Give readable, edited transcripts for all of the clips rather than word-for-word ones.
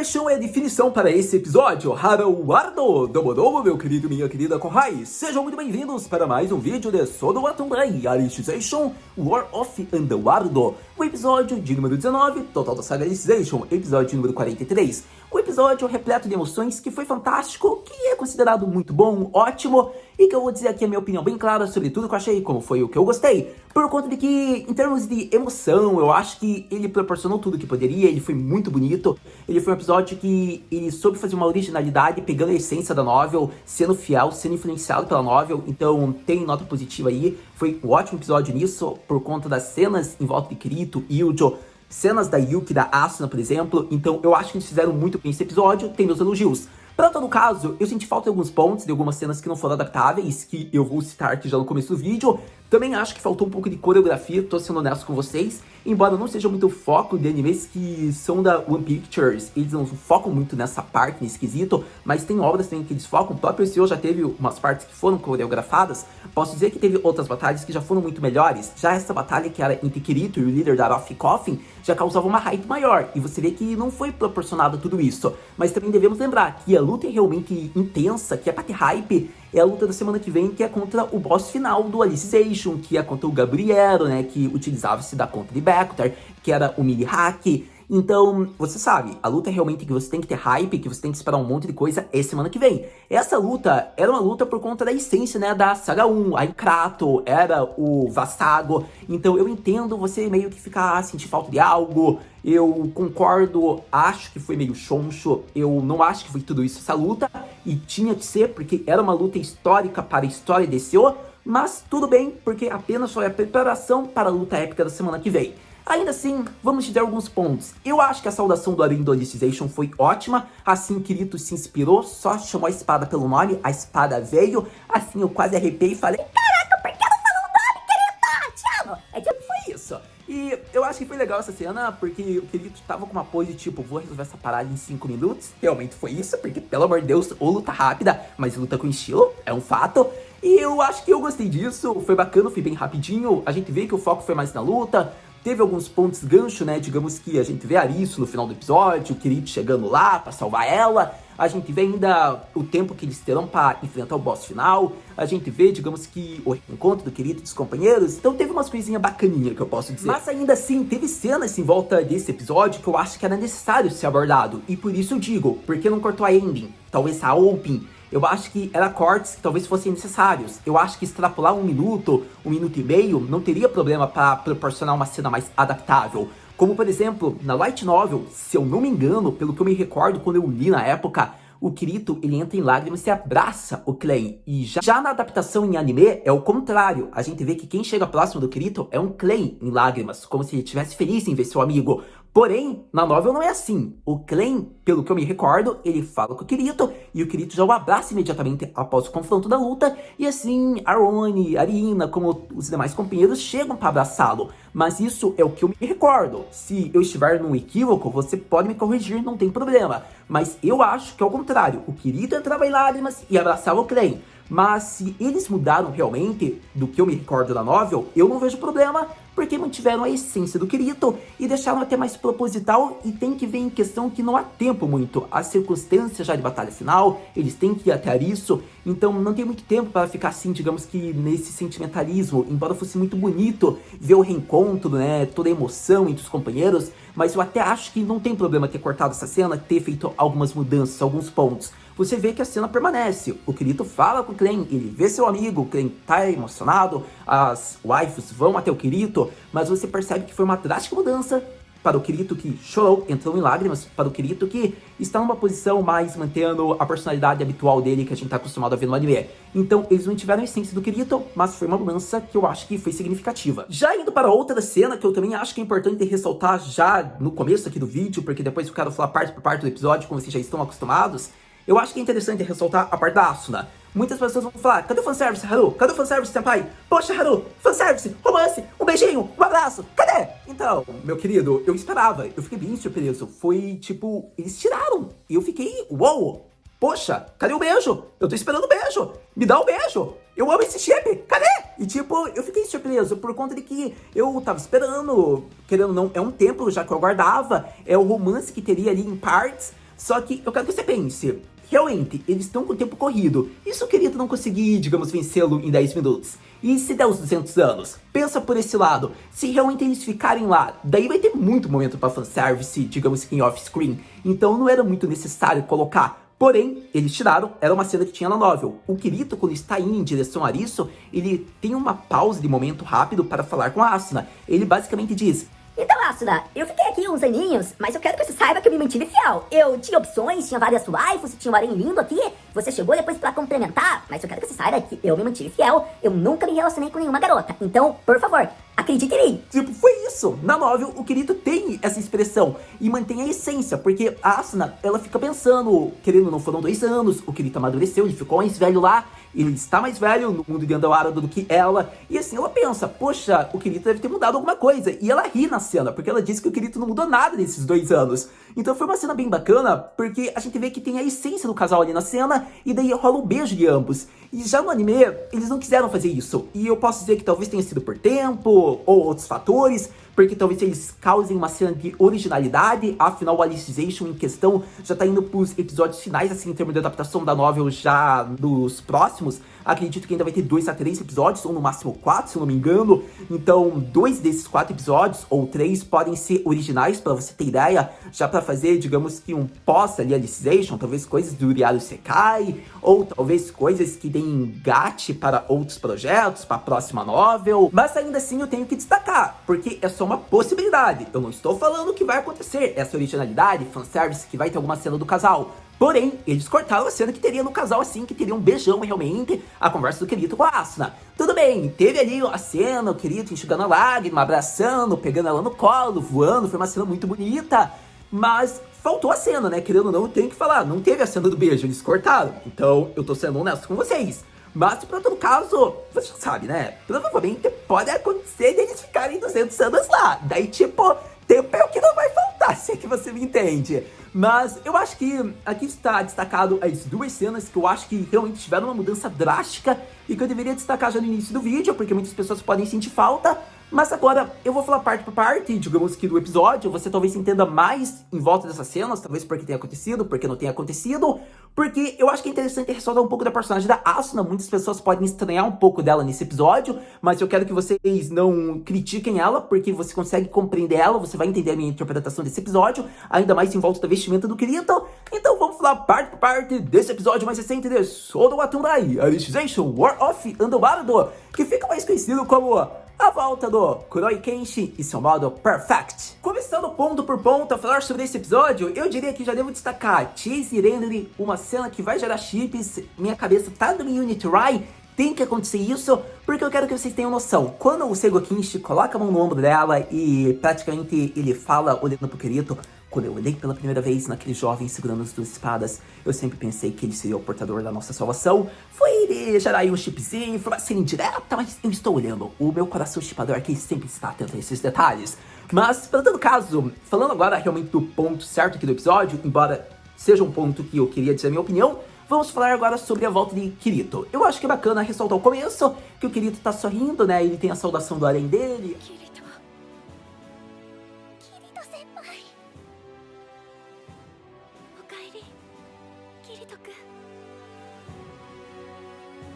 Fechou a definição para esse episódio. Haruardo, domo, meu querido e minha querida Kohai. Sejam muito bem-vindos para mais um vídeo de Sword Art Online Alicization War of Underworld. O episódio de número 19, total da saga Alicization, episódio número 43. O episódio repleto de emoções que foi fantástico, que é considerado muito bom, ótimo, e que eu vou dizer aqui a minha opinião bem clara sobre tudo que eu achei, como foi o que eu gostei. Por conta de que, em termos de emoção, eu acho que ele proporcionou tudo que poderia, ele foi muito bonito, ele foi um episódio que ele soube fazer uma originalidade, pegando a essência da novel, sendo fiel, sendo influenciado pela novel, então tem nota positiva aí. Foi um ótimo episódio nisso, por conta das cenas em volta de Kirito, Yujo, cenas da Yuki, da Asuna, por exemplo. Então eu acho que eles fizeram muito bem esse episódio, tem meus elogios. Para todo caso, eu senti falta de alguns pontos, de algumas cenas que não foram adaptáveis, que eu vou citar aqui já no começo do vídeo. Também acho que faltou um pouco de coreografia, tô sendo honesto com vocês. Embora não seja muito o foco de animes que são da One Pictures, eles não focam muito nessa parte, nesse quesito, mas tem obras também que eles focam. O próprio SEO já teve umas partes que foram coreografadas. Posso dizer que teve outras batalhas que já foram muito melhores. Já essa batalha que era entre Kirito e o líder da Rough Coffin já causava uma hype maior, e você vê que não foi proporcionado tudo isso. Mas também devemos lembrar que a luta é realmente intensa, que é pra ter hype, é a luta da semana que vem, que é contra o boss final do Alicization, que é contra o Gabriel, né, que utilizava-se da conta de Bacter, que era o Mili Hack. Então, você sabe, a luta é realmente que você tem que ter hype, que você tem que esperar um monte de coisa é semana que vem. Essa luta era uma luta por conta da essência, né, da Saga 1, a Krato, era o Vastago. Então eu entendo você meio que ficar, sentir falta de algo. Eu concordo, acho que foi meio choncho, eu não acho que foi tudo isso essa luta, e tinha que ser, porque era uma luta histórica para a história desse O, mas tudo bem, porque apenas foi a preparação para a luta épica da semana que vem. Ainda assim, vamos te dar alguns pontos. Eu acho que a saudação do Arin do Alicization foi ótima, assim Kirito se inspirou, só chamou a espada pelo nome, a espada veio, assim eu quase arrepiei e falei, caraca, por que não falou o nome, Kirito? Te amo! É tipo, foi isso. E eu acho que foi legal essa cena, porque o Kirito tava com uma pose tipo, vou resolver essa parada em 5 minutos. Realmente foi isso, porque pelo amor de Deus, ou luta rápida, mas luta com estilo, é um fato. E eu acho que eu gostei disso, foi bacana, foi bem rapidinho, a gente vê que o foco foi mais na luta. Teve alguns pontos gancho, né, digamos que a gente vê Arisu no final do episódio, o Kirito chegando lá pra salvar ela. A gente vê ainda o tempo que eles terão pra enfrentar o boss final. A gente vê, digamos que, o reencontro do Kirito e dos companheiros. Então teve umas coisinhas bacaninhas que eu posso dizer. Mas ainda assim, teve cenas em volta desse episódio que eu acho que era necessário ser abordado. E por isso eu digo, por que não cortou a ending? Talvez a open. Eu acho que era cortes que talvez fossem necessários. Eu acho que extrapolar 1 minuto, 1 minuto e meio, não teria problema para proporcionar uma cena mais adaptável. Como, por exemplo, na Light Novel, se eu não me engano, pelo que eu me recordo quando eu li na época, o Kirito, ele entra em lágrimas e abraça o Clay. E já na adaptação em anime, é o contrário. A gente vê que quem chega próximo do Kirito é um Clay em lágrimas, como se ele estivesse feliz em ver seu amigo. Porém, na novel não é assim. O Clay, pelo que eu me recordo, ele fala com o Kirito, e o Kirito já o abraça imediatamente após o confronto da luta, e assim, Arone, Arina, como os demais companheiros, chegam para abraçá-lo. Mas isso é o que eu me recordo. Se eu estiver num equívoco, você pode me corrigir, não tem problema. Mas eu acho que é o contrário. O Kirito entrava em lágrimas e abraçava o Clay. Mas se eles mudaram realmente do que eu me recordo da novel, eu não vejo problema, porque mantiveram a essência do Kirito e deixaram até mais proposital, e tem que ver em questão que não há tempo muito. As circunstâncias já de batalha final, eles têm que ir até isso, então não tem muito tempo para ficar assim, digamos que nesse sentimentalismo, embora fosse muito bonito ver o reencontro, né, toda a emoção entre os companheiros, mas eu até acho que não tem problema ter cortado essa cena, ter feito algumas mudanças, alguns pontos. Você vê que a cena permanece, o Kirito fala com o Clay, ele vê seu amigo, o Clay tá emocionado, as waifus vão até o Kirito, mas você percebe que foi uma drástica mudança para o Kirito que chorou, entrou em lágrimas, para o Kirito que está numa posição mais mantendo a personalidade habitual dele que a gente tá acostumado a ver no anime. Então eles não tiveram a essência do Kirito, mas foi uma mudança que eu acho que foi significativa. Já indo para outra cena que eu também acho que é importante ressaltar já no começo aqui do vídeo, porque depois eu quero falar parte por parte do episódio, como vocês já estão acostumados. Eu acho que é interessante ressaltar a parte da Asuna. Muitas pessoas vão falar, cadê o fanservice, Haru? Cadê o fanservice, senpai? Poxa, Haru, fanservice, romance, um beijinho, um abraço, cadê? Então, meu querido, eu esperava, eu fiquei bem surpreso. Foi tipo, eles tiraram. E eu fiquei, uou, poxa, cadê o beijo? Eu tô esperando o beijo, me dá o beijo. Eu amo esse chip, cadê? E tipo, eu fiquei surpreso por conta de que eu tava esperando, querendo ou não, é um tempo já que eu aguardava, é o romance que teria ali em partes. Só que eu quero que você pense, realmente, eles estão com o tempo corrido, e se o Kirito não conseguir, digamos, vencê-lo em 10 minutos? E se der os 200 anos? Pensa por esse lado, se realmente eles ficarem lá, daí vai ter muito momento pra fanservice, digamos que em off-screen, então não era muito necessário colocar. Porém, eles tiraram, era uma cena que tinha na novel. O Kirito, quando está indo em direção a Arisu, ele tem uma pausa de momento rápido para falar com a Asuna. Ele basicamente diz: então, Asuna, eu fiquei aqui uns aninhos, mas eu quero que você saiba que eu me mantive fiel. Eu tinha opções, tinha várias waifus, tinha um harém lindo aqui. Você chegou depois pra complementar, mas eu quero que você saiba que eu me mantive fiel. Eu nunca me relacionei com nenhuma garota. Então, por favor, acredite em mim. Tipo, foi isso. Na novel, o Kirito tem essa expressão e mantém a essência, porque a Asuna, ela fica pensando, querendo ou não, foram 2 anos, o Kirito amadureceu, ele ficou mais velho lá, ele está mais velho no mundo de Underworld do que ela, e assim, ela pensa, poxa, o Kirito deve ter mudado alguma coisa, e ela ri na cena, porque ela disse que o Kirito não mudou nada nesses 2 anos. Então foi uma cena bem bacana, porque a gente vê que tem a essência do casal ali na cena, e daí rola o beijo de ambos. E já no anime, eles não quiseram fazer isso, e eu posso dizer que talvez tenha sido por tempo, ou outros fatores, porque talvez eles causem uma cena de originalidade, afinal o Alicization em questão já tá indo pros episódios finais, assim, em termos de adaptação da novel já dos próximos. Acredito que ainda vai ter 2 a 3 episódios, ou no máximo 4, se eu não me engano. Então, 2 desses 4 episódios, ou 3, podem ser originais, pra você ter ideia, já pra fazer, digamos que um pós ali, Alicization, talvez coisas do Uriaru Sekai, ou talvez coisas que deem engate para outros projetos, para a próxima novel. Mas ainda assim eu tenho que destacar, porque é só uma possibilidade. Eu não estou falando que vai acontecer essa originalidade, fanservice, que vai ter alguma cena do casal. Porém, eles cortaram a cena que teria no casal, assim, que teria um beijão realmente, a conversa do Kirito com a Asuna. Tudo bem, teve ali a cena, o Kirito enxugando a lágrima, abraçando, pegando ela no colo, voando, foi uma cena muito bonita. Mas faltou a cena, né? Querendo ou não, eu tenho que falar, não teve a cena do beijo, eles cortaram. Então, eu tô sendo honesto com vocês. Mas, pra todo caso, você já sabe, né? Provavelmente pode acontecer deles ficarem 200 anos lá. Daí, tipo, tempo é o que não vai faltar, se é que você me entende. Mas eu acho que aqui está destacado as 2 cenas que eu acho que realmente tiveram uma mudança drástica e que eu deveria destacar já no início do vídeo, porque muitas pessoas podem sentir falta. Mas agora eu vou falar parte por parte, digamos que do episódio, você talvez entenda mais em volta dessas cenas, talvez porque tenha acontecido, porque não tenha acontecido, porque eu acho que é interessante ressaltar um pouco da personagem da Asuna. Muitas pessoas podem estranhar um pouco dela nesse episódio, mas eu quero que vocês não critiquem ela, porque você consegue compreender ela, você vai entender a minha interpretação desse episódio, ainda mais em volta da vestimenta do Kirito. Então vamos falar parte por parte desse episódio mais recente de Sword Art Online Alicization War of Underworld, que fica mais conhecido como a volta do Kuroi Kenshi e seu modo Perfect. Começando ponto por ponto a falar sobre esse episódio, eu diria que já devo destacar Chase e Renly, uma cena que vai gerar chips, minha cabeça tá no Unit Rai, tem que acontecer isso, porque eu quero que vocês tenham noção. Quando o Seigo Kenshi coloca a mão no ombro dela e praticamente ele fala olhando pro Kirito, quando eu olhei pela primeira vez naquele jovem segurando as 2 espadas, eu sempre pensei que ele seria o portador da nossa salvação. Foi ele gerar aí um chipzinho, foi uma cena indireta, mas eu estou olhando. O meu coração chipador aqui sempre está atento a esses detalhes. Mas, para todo caso, falando agora realmente do ponto certo aqui do episódio, embora seja um ponto que eu queria dizer a minha opinião, vamos falar agora sobre a volta de Kirito. Eu acho que é bacana ressaltar o começo, que o Kirito tá sorrindo, né? Ele tem a saudação do harém dele.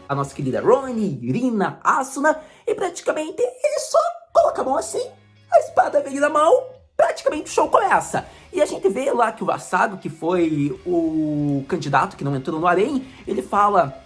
A nossa querida Ronin, Irina, Asuna, e praticamente ele só coloca a mão assim, a espada vem na mão, praticamente o show começa. E a gente vê lá que o Asago, que foi o candidato que não entrou no harém, ele fala: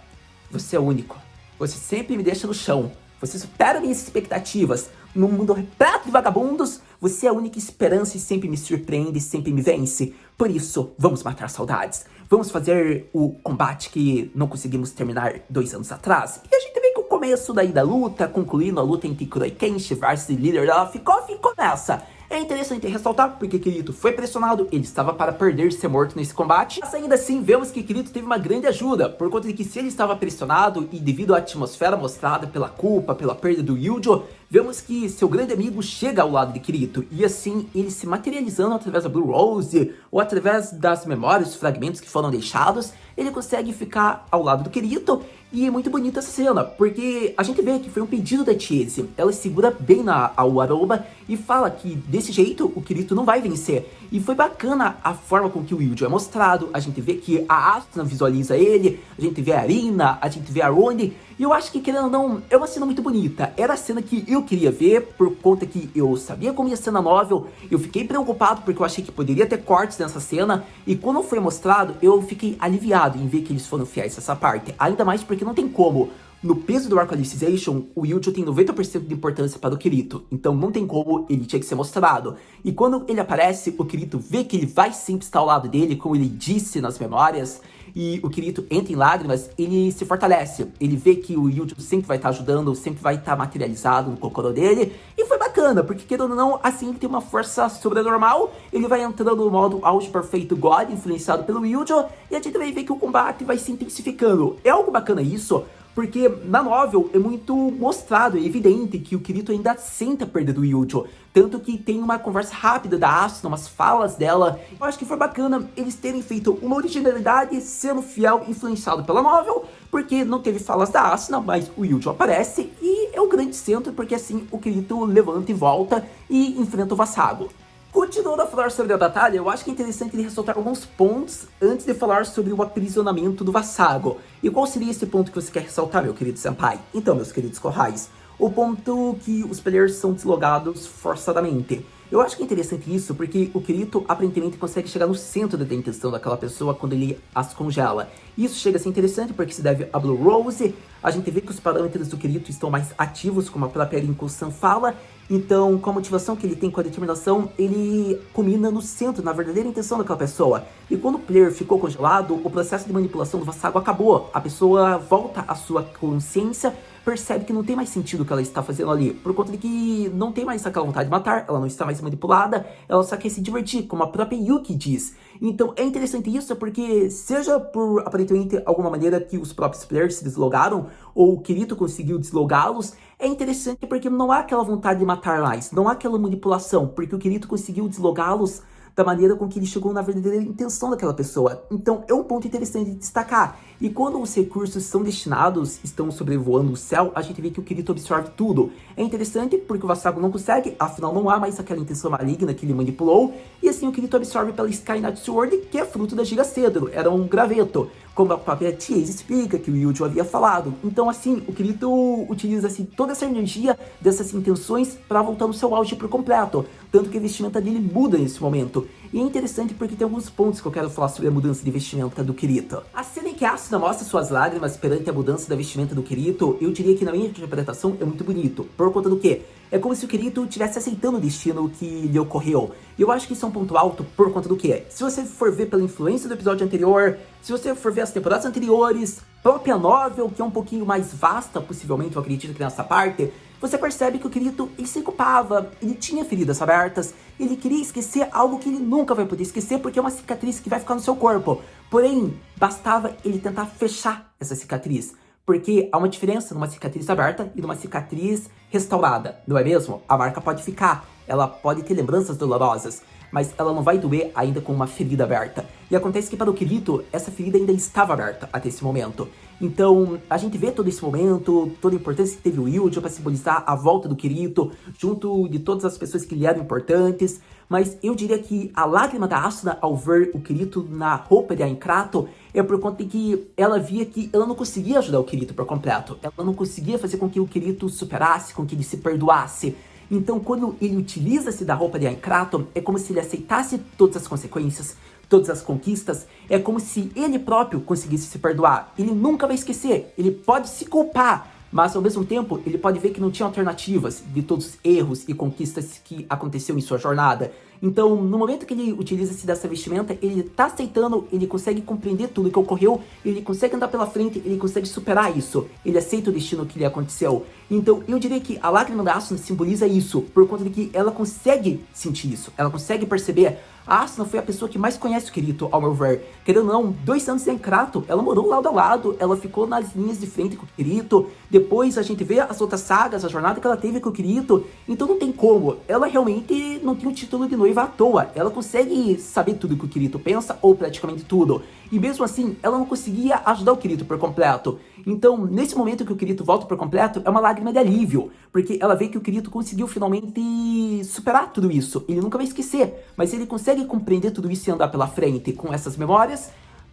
você é único, você sempre me deixa no chão, você supera minhas expectativas, num mundo repleto de vagabundos, você é a única esperança e sempre me surpreende, sempre me vence. Por isso, vamos matar saudades. Vamos fazer o combate que não conseguimos terminar 2 anos atrás. E a gente vê que o começo daí da luta, concluindo a luta entre Kuroi Kenshi versus líder dela, ficou nessa. É interessante ressaltar porque Kirito foi pressionado, ele estava para perder e ser morto nesse combate. Mas ainda assim, vemos que Kirito teve uma grande ajuda, por conta de que se ele estava pressionado e devido à atmosfera mostrada pela culpa, pela perda do Yujo, vemos que seu grande amigo chega ao lado de Kirito, e assim, ele se materializando através da Blue Rose, ou através das memórias, dos fragmentos que foram deixados, ele consegue ficar ao lado do Kirito, e é muito bonita essa cena, porque a gente vê que foi um pedido da Chase. Ela segura bem na Aoba e fala que desse jeito o Kirito não vai vencer. E foi bacana a forma com que o Ryuji é mostrado. A gente vê que a Asuna visualiza ele, a gente vê a Arina, a gente vê a Roni. E eu acho que, querendo ou não, é uma cena muito bonita. Era a cena que eu queria ver, por conta que eu sabia como ia ser na novel. Eu fiquei preocupado porque eu achei que poderia ter cortes nessa cena. E quando foi mostrado, eu fiquei aliviado em ver que eles foram fiéis a essa parte. Ainda mais porque não tem como. No peso do arco Alicization, o Yuji tem 90% de importância para o Kirito, então não tem como, ele tinha que ser mostrado. E quando ele aparece, o Kirito vê que ele vai sempre estar ao lado dele, como ele disse nas memórias, e o Kirito entra em lágrimas, ele se fortalece. Ele vê que o Yuji sempre vai estar ajudando, sempre vai estar materializado no Kokoro dele, e foi bacana, porque querendo ou não, assim ele tem uma força sobrenormal, ele vai entrando no modo auge perfeito God, influenciado pelo Yuji, e a gente vai ver que o combate vai se intensificando. É algo bacana isso, porque na novel é muito mostrado, é evidente que o Kirito ainda sente a perda do Yuji. Tanto que tem uma conversa rápida da Asuna, umas falas dela. Eu acho que foi bacana eles terem feito uma originalidade sendo fiel, influenciado pela novel, porque não teve falas da Asuna, mas o Yuji aparece e é o grande centro, porque assim o Kirito levanta e volta e enfrenta o Vassago. Continuando a falar sobre a batalha, eu acho que é interessante ele ressaltar alguns pontos antes de falar sobre o aprisionamento do Vassago. E qual seria esse ponto que você quer ressaltar, meu querido senpai? Então, meus queridos Kohais, o ponto que os players são deslogados forçadamente. Eu acho que é interessante isso porque o Kirito aparentemente consegue chegar no centro da intenção daquela pessoa quando ele as congela. Isso chega a ser interessante porque se deve a Blue Rose. A gente vê que os parâmetros do Kirito estão mais ativos, como a própria Rinko-san fala. Então, com a motivação que ele tem, com a determinação, ele culmina no centro, na verdadeira intenção daquela pessoa. E quando o player ficou congelado, o processo de manipulação do Vassago acabou. A pessoa volta à sua consciência, percebe que não tem mais sentido o que ela está fazendo ali, por conta de que não tem mais aquela vontade de matar, ela não está mais manipulada, ela só quer se divertir, como a própria Yuki diz. Então é interessante isso, porque seja por aparentemente alguma maneira que os próprios players se deslogaram, ou o Kirito conseguiu deslogá-los, é interessante porque não há aquela vontade de matar mais, não há aquela manipulação, porque o Kirito conseguiu deslogá-los da maneira com que ele chegou na verdadeira intenção daquela pessoa. Então é um ponto interessante de destacar. E quando os recursos são destinados, estão sobrevoando o céu, a gente vê que o Kirito absorve tudo. É interessante porque o Vassago não consegue, afinal não há mais aquela intenção maligna que ele manipulou, e assim o Kirito absorve pela Skynet Sword, que é fruto da Giga Cedro, era um graveto, como a própria Chase explica, que o Yuji havia falado. Então assim, o Kirito utiliza assim, toda essa energia dessas intenções para voltar no seu auge por completo, tanto que a vestimenta dele muda nesse momento. E é interessante porque tem alguns pontos que eu quero falar sobre a mudança de vestimenta do Kirito. A cena em que a Asuna mostra suas lágrimas perante a mudança da vestimenta do Kirito, eu diria que na minha interpretação é muito bonito. Por conta do quê? É como se o Kirito estivesse aceitando o destino que lhe ocorreu. E eu acho que isso é um ponto alto por conta do quê? Se você for ver pela influência do episódio anterior, se você for ver as temporadas anteriores, própria novel, que é um pouquinho mais vasta, possivelmente, eu acredito que nessa parte, você percebe que o Kirito, ele se culpava, ele tinha feridas abertas, ele queria esquecer algo que ele nunca vai poder esquecer, porque é uma cicatriz que vai ficar no seu corpo. Porém, bastava ele tentar fechar essa cicatriz, porque há uma diferença numa cicatriz aberta e numa cicatriz restaurada, não é mesmo? A marca pode ficar, ela pode ter lembranças dolorosas, mas ela não vai doer ainda com uma ferida aberta. E acontece que para o Kirito, essa ferida ainda estava aberta até esse momento. Então, a gente vê todo esse momento, toda a importância que teve o Yuji para simbolizar a volta do Kirito, junto de todas as pessoas que lhe eram importantes. Mas eu diria que a lágrima da Asuna ao ver o Kirito na roupa de Aincrato é por conta de que ela via que ela não conseguia ajudar o Kirito por completo. Ela não conseguia fazer com que o Kirito superasse, com que ele se perdoasse. Então, quando ele utiliza-se da roupa de Aincrato, é como se ele aceitasse todas as consequências, todas as conquistas. É como se ele próprio conseguisse se perdoar. Ele nunca vai esquecer, ele pode se culpar, mas ao mesmo tempo ele pode ver que não tinha alternativas de todos os erros e conquistas que aconteceu em sua jornada. Então, no momento que ele utiliza-se dessa vestimenta, ele tá aceitando, ele consegue compreender tudo que ocorreu, ele consegue andar pela frente, ele consegue superar isso. Ele aceita o destino que lhe aconteceu. Então, eu diria que a lágrima da Asuna simboliza isso, por conta de que ela consegue sentir isso, ela consegue perceber. A Asuna foi a pessoa que mais conhece o Kirito, ao meu ver. Querendo ou não, 2 anos em Krato, ela morou lado a lado, ela ficou nas linhas de frente com o Kirito. Depois a gente vê as outras sagas, a jornada que ela teve com o Kirito. Então não tem como, ela realmente não tem o título de noiva à toa. Ela consegue saber tudo que o Kirito pensa, ou praticamente tudo. E mesmo assim, ela não conseguia ajudar o Kirito por completo. Então, nesse momento que o Kirito volta por completo, é uma lágrima de alívio, porque ela vê que o Kirito conseguiu finalmente superar tudo isso. Ele nunca vai esquecer, mas ele consegue compreender tudo isso e andar pela frente com essas memórias,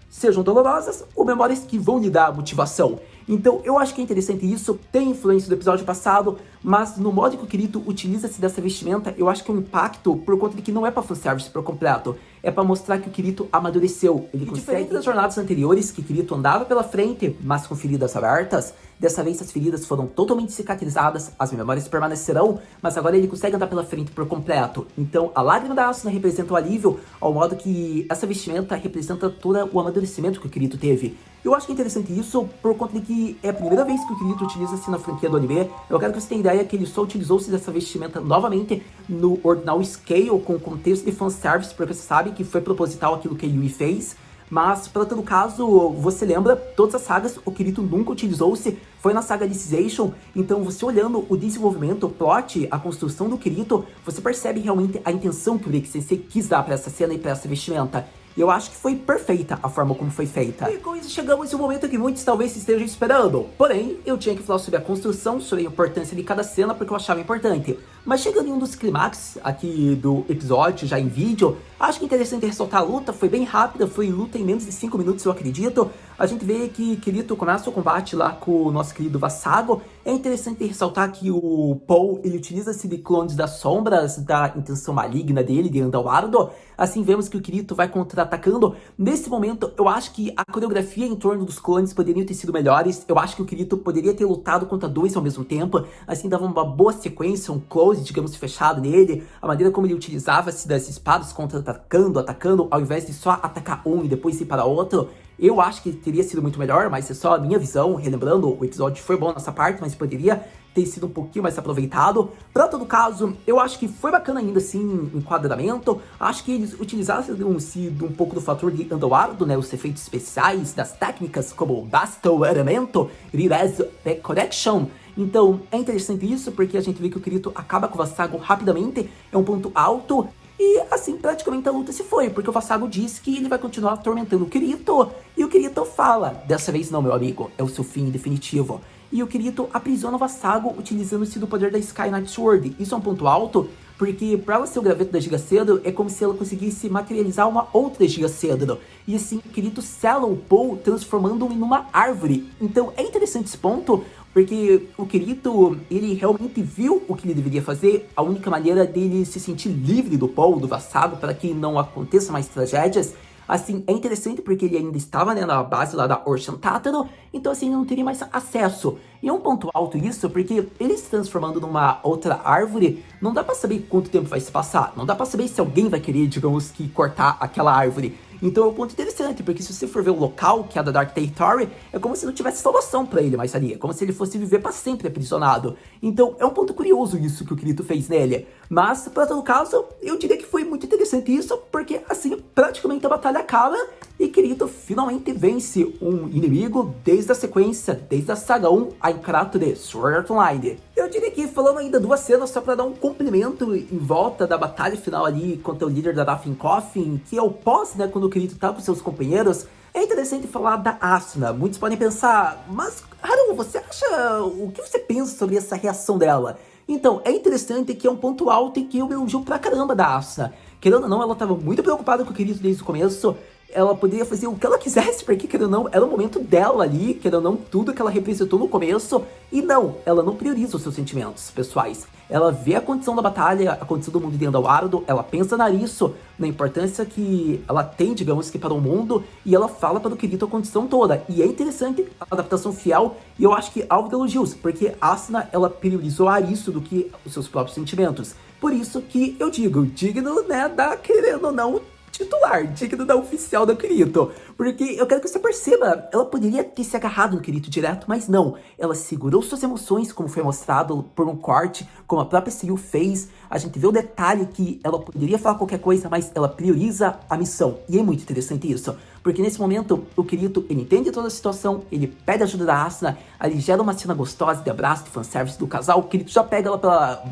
sejam dolorosas ou memórias que vão lhe dar motivação. Então, eu acho que é interessante isso, tem influência do episódio passado, mas no modo que o Kirito utiliza-se dessa vestimenta, eu acho que é um impacto por conta de que não é pra fanservice por completo, é pra mostrar que o Kirito amadureceu. Ele consegue, diferente das jornadas anteriores, que Kirito andava pela frente, mas com feridas abertas, dessa vez as feridas foram totalmente cicatrizadas, as memórias permanecerão, mas agora ele consegue andar pela frente por completo. Então, a lágrima da Asuna representa o alívio, ao modo que essa vestimenta representa todo o amadurecimento que o Kirito teve. Eu acho que é interessante isso, por conta de que é a primeira vez que o Kirito utiliza-se na franquia do anime. Eu quero que você tenha ideia que ele só utilizou-se dessa vestimenta novamente no Ordinal Scale, com o contexto de fanservice, porque você sabe que foi proposital aquilo que a Yui fez. Mas, para todo caso, você lembra, todas as sagas, o Kirito nunca utilizou-se, foi na saga Alicization. Então, você olhando o desenvolvimento, o plot, a construção do Kirito, você percebe realmente a intenção que o Rick Sensei quis dar para essa cena e para essa vestimenta. Eu acho que foi perfeita a forma como foi feita. E com isso chegamos ao momento que muitos talvez estejam esperando. Porém, eu tinha que falar sobre a construção, sobre a importância de cada cena, porque eu achava importante. Mas chegando em um dos clímax aqui do episódio, já em vídeo, acho que é interessante ressaltar a luta, foi bem rápida, foi luta em menos de 5 minutos, eu acredito. A gente vê que Kirito começa o combate lá com o nosso querido Vassago. É interessante ressaltar que o Paul, ele utiliza-se de clones das sombras, da intenção maligna dele, de Underworld. Assim, vemos que o Kirito vai contra-atacando. Nesse momento, eu acho que a coreografia em torno dos clones poderiam ter sido melhores. Eu acho que o Kirito poderia ter lutado contra 2 ao mesmo tempo. Assim, dava uma boa sequência, um close, digamos, fechado nele. A maneira como ele utilizava-se das espadas contra-atacando, atacando, ao invés de só atacar um e depois ir para outro. Eu acho que teria sido muito melhor, mas é só a minha visão. Relembrando, o episódio foi bom nessa parte, mas poderia ter sido um pouquinho mais aproveitado. Para todo caso, eu acho que foi bacana ainda assim o enquadramento. Acho que eles utilizaram-se um pouco do fator de Underworld, né, os efeitos especiais, das técnicas como Basto Elemento, Rirez Correction. Então, é interessante isso, porque a gente vê que o Kirito acaba com o Vassago rapidamente, é um ponto alto. E assim, praticamente a luta se foi, porque o Vassago diz que ele vai continuar atormentando o Kirito. E o Kirito fala, dessa vez não, meu amigo, é o seu fim definitivo. E o Kirito aprisiona o Vassago utilizando-se do poder da Sky Knight Sword. Isso é um ponto alto, porque para ela ser o graveto da Giga Cedro, é como se ela conseguisse materializar uma outra Giga Cedro. E assim, o Kirito sela o Paul, transformando-o em uma árvore. Então é interessante esse ponto, porque o Kirito, ele realmente viu o que ele deveria fazer. A única maneira dele se sentir livre do Paul, do Vassago, para que não aconteça mais tragédias. Assim, é interessante porque ele ainda estava, né, na base lá da Ocean Tataro, então assim, ele não teria mais acesso. E é um ponto alto isso, porque ele se transformando numa outra árvore, não dá pra saber quanto tempo vai se passar, não dá pra saber se alguém vai querer, digamos, que cortar aquela árvore. Então é um ponto interessante, porque se você for ver o local, que é a da Dark Territory, é como se não tivesse salvação pra ele mais ali, é como se ele fosse viver pra sempre aprisionado. Então é um ponto curioso isso que o Kirito fez nele. Mas, pra todo caso, eu diria que foi muito interessante isso, porque assim, praticamente a batalha acaba e Kirito finalmente vence um inimigo desde a sequência, desde a saga 1, a Krato de Sword Art Online. Eu diria que, falando ainda 2 cenas só pra dar um complemento em volta da batalha final ali contra o líder da Laughing Coffin, que é o pós, né, quando o Kirito tá com seus companheiros. É interessante falar da Asuna. Muitos podem pensar, mas Haru, você acha... o que você pensa sobre essa reação dela? Então, é interessante que é um ponto alto e que eu elogio pra caramba da Asuna. Querendo ou não, ela tava muito preocupada com o Kirito desde o começo. ela poderia fazer o que ela quisesse, porque, querendo ou não, era o momento dela ali, querendo ou não, tudo que ela representou no começo. E não, ela não prioriza os seus sentimentos pessoais. Ela vê a condição da batalha, a condição do mundo de Andawaro, ela pensa nisso, na importância que ela tem, digamos que, para o mundo, e ela fala para o Kirito a condição toda. E é interessante a adaptação fiel, e eu acho que alvo de elogios, porque Asuna, ela priorizou isso do que os seus próprios sentimentos. Por isso que eu digo, digno, né, da, querendo ou não, titular, digno da oficial da Kirito. Porque eu quero que você perceba, ela poderia ter se agarrado no Kirito direto, mas não. Ela segurou suas emoções, como foi mostrado por um corte, como a própria Seiyu fez. A gente vê o detalhe que ela poderia falar qualquer coisa, mas ela prioriza a missão. E é muito interessante isso. Porque nesse momento, o Kirito, ele entende toda a situação, ele pede ajuda da Asuna, ele gera uma cena gostosa de abraço, de fanservice do casal. O Kirito já pega ela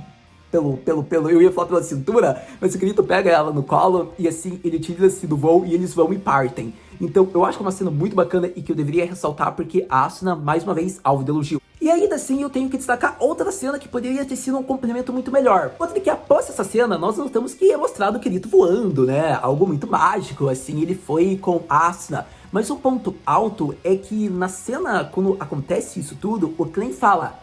eu ia falar pela cintura, mas o Kirito pega ela no colo e assim, ele utiliza-se do voo e eles vão e partem. Então, eu acho que é uma cena muito bacana e que eu deveria ressaltar porque a Asuna, mais uma vez, alvo de elogio. E ainda assim, eu tenho que destacar outra cena que poderia ter sido um complemento muito melhor. Outra que após essa cena, nós notamos que é mostrado o Kirito voando, né? Algo muito mágico, assim, ele foi com a Asuna. Mas o ponto alto é que na cena, quando acontece isso tudo, o Clan fala: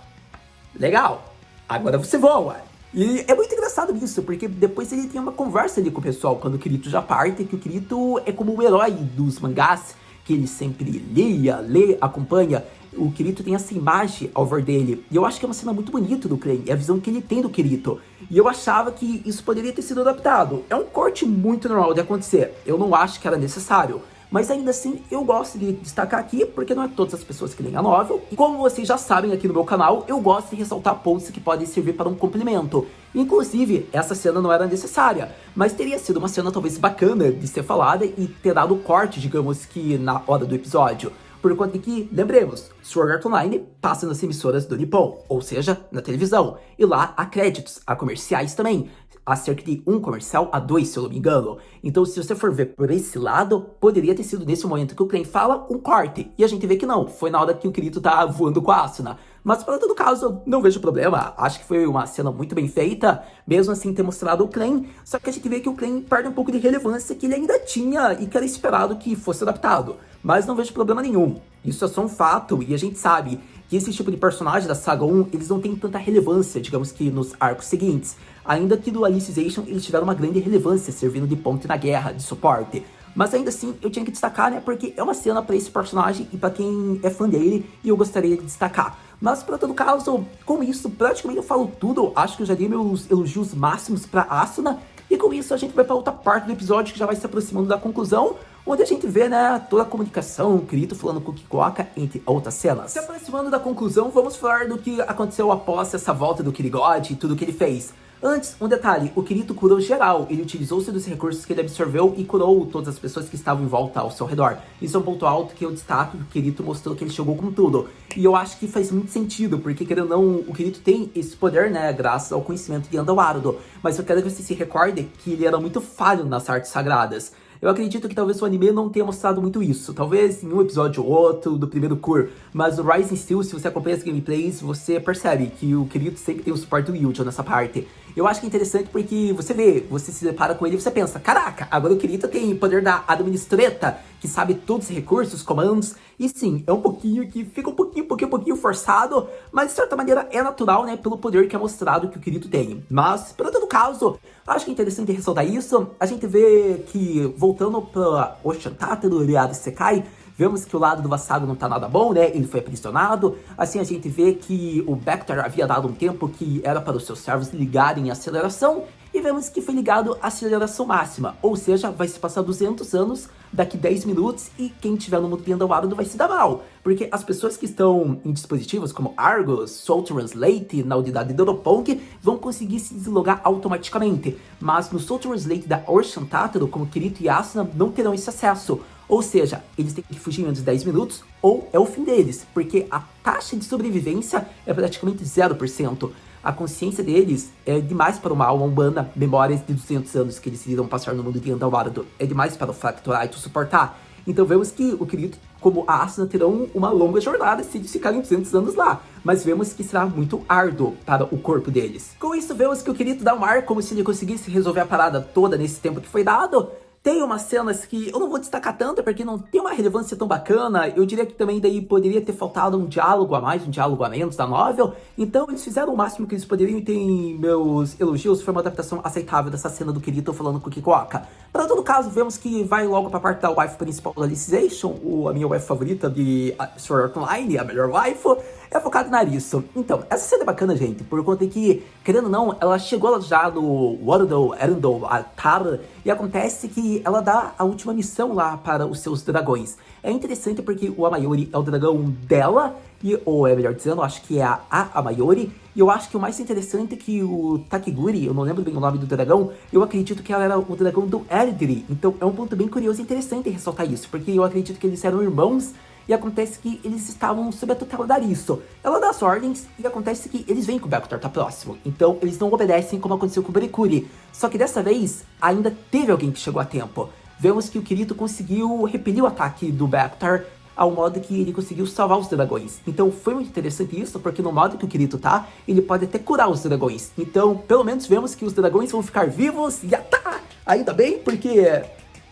legal, agora você voa. E é muito engraçado isso, porque depois ele tem uma conversa ali com o pessoal, quando o Kirito já parte, que o Kirito é como o herói dos mangás, que ele sempre lê, acompanha. O Kirito tem essa imagem ao ver dele, e eu acho que é uma cena muito bonita do Crane, é a visão que ele tem do Kirito. E eu achava que isso poderia ter sido adaptado. É um corte muito normal de acontecer, eu não acho que era necessário. Mas ainda assim, eu gosto de destacar aqui, porque não é todas as pessoas que leem a novel. E como vocês já sabem aqui no meu canal, eu gosto de ressaltar pontos que podem servir para um complemento. Inclusive, essa cena não era necessária, mas teria sido uma cena talvez bacana de ser falada e ter dado corte, digamos que na hora do episódio. Por conta de que, lembremos, Sword Art Online passa nas emissoras do Nippon, ou seja, na televisão. E lá há créditos, há comerciais também. Há cerca de um comercial a 2, se eu não me engano. Então, se você for ver por esse lado, poderia ter sido nesse momento que o Crane fala um corte. E a gente vê que não, foi na hora que o Kirito tá voando com a Asuna. Mas para todo caso, não vejo problema. Acho que foi uma cena muito bem feita, mesmo assim ter mostrado o Crane. Só que a gente vê que o Crane perde um pouco de relevância que ele ainda tinha e que era esperado que fosse adaptado. Mas não vejo problema nenhum. Isso é só um fato e a gente sabe que esse tipo de personagem da Saga 1, eles não têm tanta relevância, digamos que nos arcos seguintes. Ainda que do Alicization eles tiveram uma grande relevância, servindo de ponte na guerra, de suporte. Mas ainda assim, eu tinha que destacar, né, porque é uma cena pra esse personagem e pra quem é fã dele, e eu gostaria de destacar. Mas, para todo caso, com isso, praticamente eu falo tudo. Acho que eu já dei meus elogios máximos pra Asuna. E com isso, a gente vai pra outra parte do episódio, que já vai se aproximando da conclusão, onde a gente vê, né, toda a comunicação, o Kirito falando com o Kikoaka, entre outras cenas. Se aproximando da conclusão, vamos falar do que aconteceu após essa volta do Kirigod e tudo que ele fez. Antes, um detalhe, o Kirito curou geral, ele utilizou-se dos recursos que ele absorveu e curou todas as pessoas que estavam em volta ao seu redor. Isso é um ponto alto que eu destaco, que o Kirito mostrou que ele chegou com tudo. E eu acho que faz muito sentido, porque querendo ou não, o Kirito tem esse poder, né, graças ao conhecimento de Andawaro. Mas eu quero que você se recorde que ele era muito falho nas artes sagradas. Eu acredito que talvez o anime não tenha mostrado muito isso, talvez em um episódio ou outro do primeiro Cur, mas o Rising Steel, se você acompanha as gameplays, você percebe que o Kirito sempre tem o suporte do Yujo nessa parte. Eu acho que é interessante porque você vê, você se depara com ele e você pensa, caraca, agora o Kirito tem poder da administreta, que sabe todos os recursos, comandos, e sim, é um pouquinho que fica um pouquinho forçado, mas de certa maneira é natural, né, pelo poder que é mostrado que o Kirito tem. Mas, para todo caso, acho que é interessante ressaltar isso. A gente vê que, voltando para Ocean Tataru, Riado Sekai, vemos que o lado do Wasago não tá nada bom, né? Ele foi aprisionado. Assim, a gente vê que o Bactor havia dado um tempo que era para os seus servos ligarem a aceleração. E vemos que foi ligado à aceleração máxima. Ou seja, vai se passar 200 anos daqui 10 minutos e quem tiver no mundo de Andawaro vai se dar mal. Porque as pessoas que estão em dispositivos como Argus, Soul Translate, na unidade do Europong, vão conseguir se deslogar automaticamente. Mas no Soul Translate da Ocean Tataru, como Kirito e Asuna, não terão esse acesso. Ou seja, eles têm que fugir em menos de 10 minutos ou é o fim deles, porque a taxa de sobrevivência é praticamente 0%. A consciência deles é demais para uma alma humana, memórias de 200 anos que eles irão passar no mundo de Andawaro. É demais para o Fractorite suportar. Então vemos que o Kirito, como a Asuna, terão uma longa jornada se eles ficarem 200 anos lá. Mas vemos que será muito árduo para o corpo deles. Com isso, vemos que o Kirito dá um ar como se ele conseguisse resolver a parada toda nesse tempo que foi dado. tem umas cenas que eu não vou destacar tanto, porque não tem uma relevância tão bacana. Eu diria que também daí poderia ter faltado um diálogo a mais, um diálogo a menos da novel. Então eles fizeram o máximo que eles poderiam e tem meus elogios. Foi uma adaptação aceitável dessa cena do Kirito falando com o Kikuoka. Para todo caso, vemos que vai logo pra parte da wife principal da Alicization, a minha wife favorita de Sword Art Online, a melhor waifu, é focada na Arisu. Então, essa cena é bacana, gente, por conta que, querendo ou não, ela chegou já no Warudo, Erundo, Tara, e acontece que ela dá a última missão lá para os seus dragões. É interessante porque o Amayori é o dragão dela, ou é melhor dizendo, eu acho que é a Amayori, e eu acho que o mais interessante é que o Takiguri, eu não lembro bem o nome do dragão, eu acredito que ela era o dragão do Erdiri. Então é um ponto bem curioso e interessante ressaltar isso, porque eu acredito que eles eram irmãos, e acontece que eles estavam sob a tutela da Arisu. Ela dá as ordens e acontece que eles veem que o Bekutar tá próximo. Então eles não obedecem como aconteceu com o Berikuri. Só que dessa vez, ainda teve alguém que chegou a tempo. Vemos que o Kirito conseguiu repelir o ataque do Bekutar ao modo que ele conseguiu salvar os dragões. Então foi muito interessante isso, porque no modo que o Kirito tá, ele pode até curar os dragões. Então, pelo menos vemos que os dragões vão ficar vivos e ainda bem, porque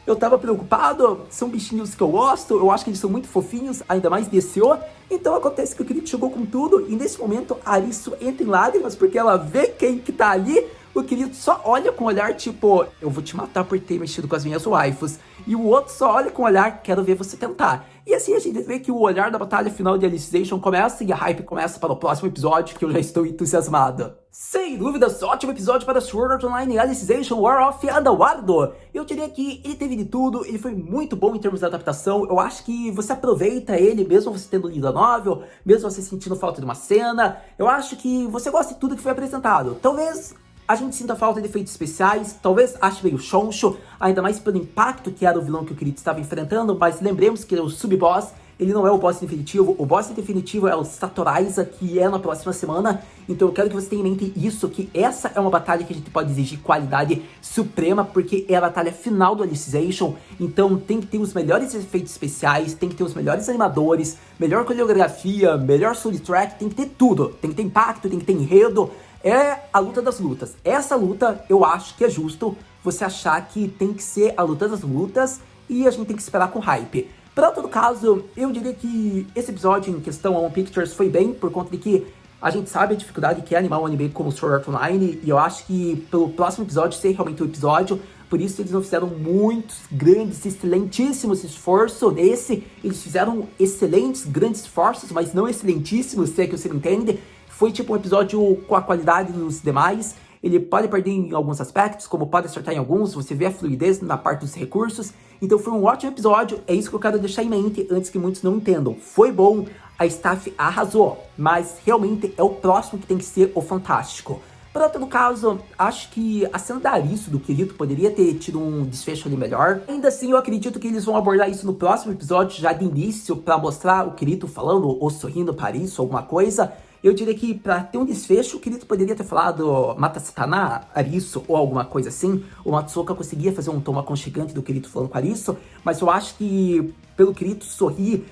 eu tava preocupado, são bichinhos que eu gosto, eu acho que eles são muito fofinhos, ainda mais DCO. Então acontece que o Kirito chegou com tudo e nesse momento a Arisu entra em lágrimas porque ela vê quem que tá ali. O Kirito só olha com um olhar tipo, eu vou te matar por ter mexido com as minhas waifus. E o outro só olha com um olhar, quero ver você tentar. E assim a gente vê que o olhar da batalha final de Alicization começa e a hype começa para o próximo episódio, que eu já estou entusiasmado. Sem dúvidas, ótimo episódio para Sword Art Online Alicization War of Underworld. Eu diria que ele teve de tudo, ele foi muito bom em termos de adaptação. Eu acho que você aproveita ele, mesmo você tendo lido a novel, mesmo você sentindo falta de uma cena. Eu acho que você gosta de tudo que foi apresentado. Talvez a gente sinta falta de efeitos especiais, talvez ache meio choncho, ainda mais pelo impacto que era o vilão que o Kirito estava enfrentando, mas lembremos que ele é o sub-boss, ele não é o boss definitivo, o boss definitivo é o Satoraiza, que é na próxima semana, então eu quero que você tenha em mente isso, que essa é uma batalha que a gente pode exigir qualidade suprema, porque é a batalha final do Alicization, então tem que ter os melhores efeitos especiais, tem que ter os melhores animadores, melhor coreografia, melhor soundtrack, tem que ter tudo, tem que ter impacto, tem que ter enredo. É a luta das lutas. Essa luta, eu acho que é justo você achar que tem que ser a luta das lutas e a gente tem que esperar com hype. Para todo caso, eu diria que esse episódio em questão a One Pictures foi bem, por conta de que a gente sabe a dificuldade que é animar um anime como Sword Art Online, e eu acho que pelo próximo episódio ser realmente o episódio, por isso eles não fizeram muitos grandes, excelentíssimos esforços nesse, eles fizeram excelentes, grandes esforços, mas não excelentíssimos, se é que você me entende. Foi tipo um episódio com a qualidade dos demais. Ele pode perder em alguns aspectos, como pode acertar em alguns, você vê a fluidez na parte dos recursos. Então foi um ótimo episódio, é isso que eu quero deixar em mente antes que muitos não entendam. Foi bom, a staff arrasou, mas realmente é o próximo que tem que ser o fantástico. Para todo caso, acho que a cena da Arisu, do Kirito, poderia ter tido um desfecho ali melhor. Ainda assim, eu acredito que eles vão abordar isso no próximo episódio, já de início, para mostrar o Kirito falando ou sorrindo para Arisu, alguma coisa. Eu diria que pra ter um desfecho, o Kirito poderia ter falado Mata Satana, Arisu, ou alguma coisa assim. O Matsuoka conseguia fazer um tom aconchegante do Kirito falando com Arisu, mas eu acho que pelo Kirito sorrir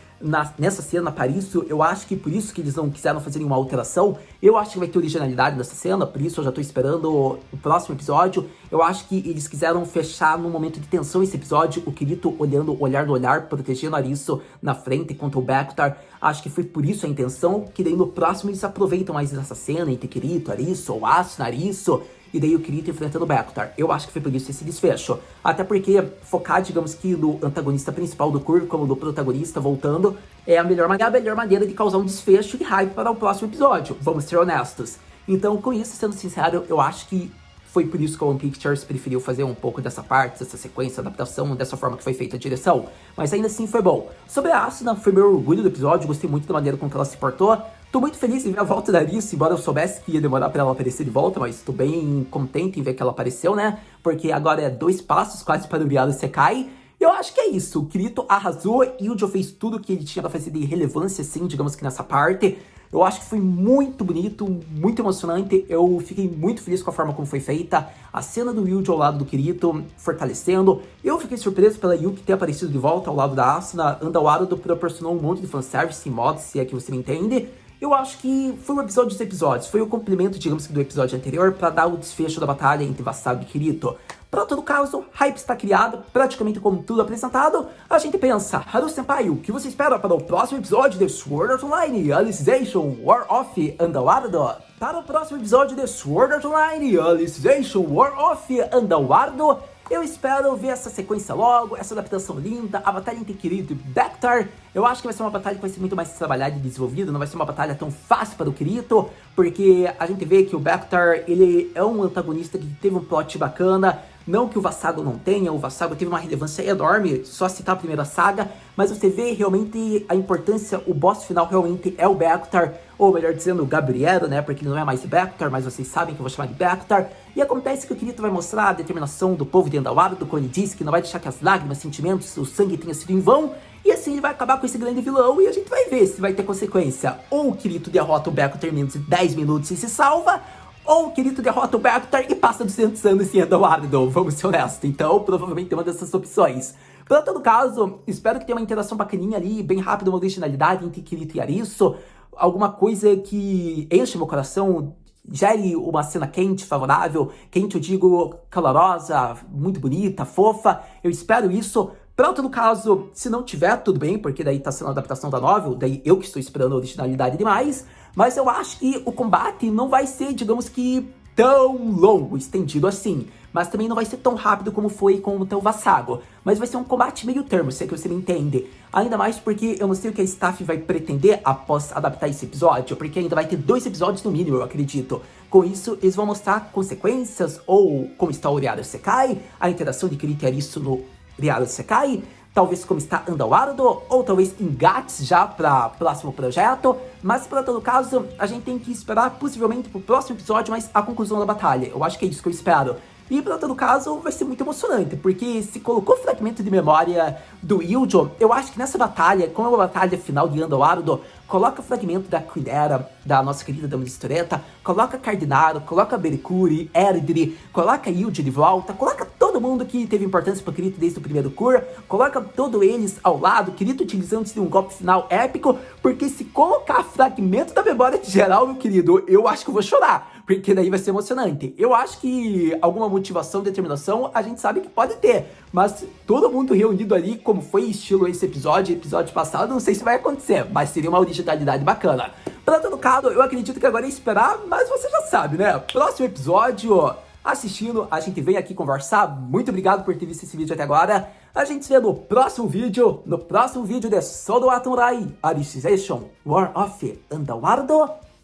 nessa cena para isso, eu acho que por isso que eles não quiseram fazer nenhuma alteração. Eu acho que vai ter originalidade nessa cena, por isso eu já tô esperando o próximo episódio. Eu acho que eles quiseram fechar num momento de tensão esse episódio, o Kirito olhando o olhar no olhar, protegendo Arisu na frente contra o Bekutar. Acho que foi por isso a intenção, que daí no próximo eles aproveitam mais dessa cena entre Kirito, Arisu, ou Asuna, Arisu, e daí o Kirito enfrentando o Bekutar. Eu acho que foi por isso esse desfecho. Até porque focar, digamos que no antagonista principal do curso, como no protagonista voltando, é a melhor maneira de causar um desfecho de hype para o próximo episódio. Vamos ser honestos. Então, com isso, sendo sincero, eu acho que foi por isso que a One Pictures preferiu fazer um pouco dessa parte, dessa sequência, adaptação, dessa forma que foi feita a direção. Mas ainda assim foi bom. Sobre a Asuna, foi meu orgulho do episódio, gostei muito da maneira com que ela se portou. Tô muito feliz em ver a volta da Arisu, embora eu soubesse que ia demorar pra ela aparecer de volta, mas tô bem contente em ver que ela apareceu, né? Porque agora é 2 passos quase para o Riado Sekai. Eu acho que é isso, o Kirito arrasou e o Joe fez tudo que ele tinha pra fazer de relevância, assim, digamos que nessa parte. Eu acho que foi muito bonito, muito emocionante, eu fiquei muito feliz com a forma como foi feita. A cena do Yuji ao lado do Kirito, fortalecendo. Eu fiquei surpreso pela Yuki ter aparecido de volta ao lado da Asuna. Underworld proporcionou um monte de fanservice em mods, se é que você me entende. Eu acho que foi um episódio dos episódios, foi o complemento, digamos que, do episódio anterior para dar o desfecho da batalha entre Wasabi e Kirito. Para todo caso, hype está criado, praticamente com tudo apresentado. A gente pensa, Haru-senpai, o que você espera para o próximo episódio de Sword Art Online Alicization War of Underworld? Para o próximo episódio de Sword Art Online Alicization War of Underworld, eu espero ver essa sequência logo, essa adaptação linda, a batalha entre Kirito e Bactar. Eu acho que vai ser uma batalha que vai ser muito mais trabalhada e desenvolvida, não vai ser uma batalha tão fácil para o Kirito, porque a gente vê que o Bactar, ele é um antagonista que teve um plot bacana. Não que o Vassago não tenha, o Vassago teve uma relevância enorme, só citar a primeira saga, mas você vê realmente a importância, o boss final realmente é o Bactar, ou melhor dizendo, o Gabriel, né, porque ele não é mais Bactar, mas vocês sabem que eu vou chamar de Bactar. E acontece que o Kirito vai mostrar a determinação do povo de Underworld, quando ele diz que não vai deixar que as lágrimas, sentimentos, o sangue tenha sido em vão, e assim ele vai acabar com esse grande vilão, e a gente vai ver se vai ter consequência. Ou o Kirito derrota o Bactar em 10 minutos e se salva, ou o Kirito derrota o Bactar e passa 200 anos em Underworld, vamos ser honestos. Então, provavelmente é uma dessas opções. Para todo caso, espero que tenha uma interação bacaninha ali, bem rápida, uma originalidade entre Kirito e Arisu. Alguma coisa que enche meu coração, gere uma cena quente, favorável. Quente, eu digo, calorosa, muito bonita, fofa. Eu espero isso. Para todo caso, se não tiver, tudo bem, porque daí tá sendo uma adaptação da novel, daí eu que estou esperando a originalidade demais. Mas eu acho que o combate não vai ser, digamos que, tão longo, estendido assim. Mas também não vai ser tão rápido como foi com o teu Vassago. Mas vai ser um combate meio termo, se é que você me entende. Ainda mais porque eu não sei o que a staff vai pretender após adaptar esse episódio, porque ainda vai ter 2 episódios no mínimo, eu acredito. Com isso, eles vão mostrar consequências, ou como está o Uriara Sekai, a interação de Kirito e Arisu no Uriara Sekai, talvez como está Underworld, ou talvez engates já para próximo projeto, mas para todo caso, a gente tem que esperar possivelmente pro próximo episódio, mas a conclusão da batalha. Eu acho que é isso que eu espero. E para todo caso, vai ser muito emocionante, porque se colocou fragmento de memória do Yujo, eu acho que nessa batalha, como é uma batalha final de Underworld, coloca fragmento da Quinera, da nossa querida Dama de Storeta, coloca Cardinaro, coloca Berikuri, Erdri, coloca Yuji de volta, coloca todo mundo que teve importância pro Kirito desde o primeiro Cura, coloca todos eles ao lado, Kirito utilizando-se de um golpe final épico, porque se colocar fragmento da memória de geral, meu querido, eu acho que eu vou chorar, porque daí vai ser emocionante. Eu acho que alguma motivação, determinação, a gente sabe que pode ter, mas todo mundo reunido ali, como foi estilo esse episódio passado, não sei se vai acontecer, mas seria uma originalidade bacana. Para todo caso, eu acredito que agora é esperar, mas você já sabe, né? Próximo episódio, assistindo, a gente vem aqui conversar. Muito obrigado por ter visto esse vídeo até agora. A gente se vê no próximo vídeo de Sword Art Online Alicization War of Underworld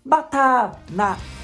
Batana.